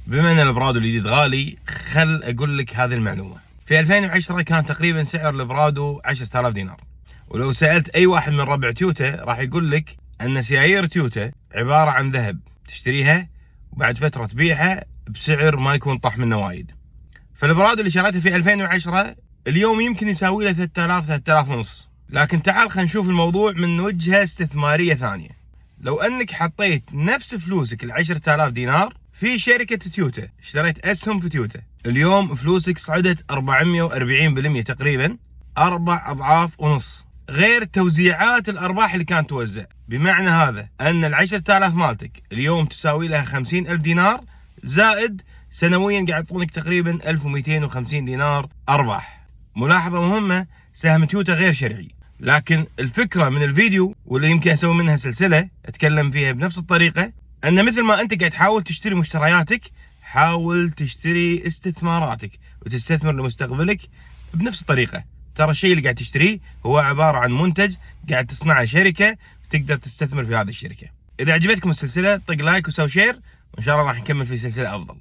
بما ان البرادو الجديد غالي، خل اقول لك هذه المعلومه. في 2010 كان تقريبا سعر البرادو 10000 دينار، ولو سالت اي واحد من ربع تويوتا راح يقول لك ان سيايير تويوتا عباره عن ذهب تشتريها وبعد فتره تبيعها بسعر ما يكون طاح منه وايد. فالبرادو اللي شريته في 2010 اليوم يمكن يساوي له 3000 ونص. لكن تعال خلينا نشوف الموضوع من وجهه استثماريه ثانيه. لو انك حطيت نفس فلوسك ال 10000 دينار في شركة تويوتا، اشتريت اسهم في تويوتا، اليوم فلوسك صعدت 440% تقريبا، 4 اضعاف ونص، غير توزيعات الارباح اللي كانت توزع. بمعنى هذا ان ال 10000 مالتك اليوم تساوي لها 50000 دينار، زائد سنويا قاعد يعطونك تقريبا 1250 دينار ارباح. ملاحظة مهمة، سهم تويوتا غير شرعي، لكن الفكرة من الفيديو واللي يمكن اسوي منها سلسلة اتكلم فيها بنفس الطريقة، ان مثل ما انت قاعد تحاول تشتري مشترياتك، حاول تشتري استثماراتك وتستثمر لمستقبلك بنفس الطريقة. ترى الشيء اللي قاعد تشتريه هو عبارة عن منتج قاعد تصنعه شركة، وتقدر تستثمر في هذه الشركة. اذا عجبتكم السلسلة طق لايك وسوي شير، وان شاء الله راح نكمل في سلسلة افضل.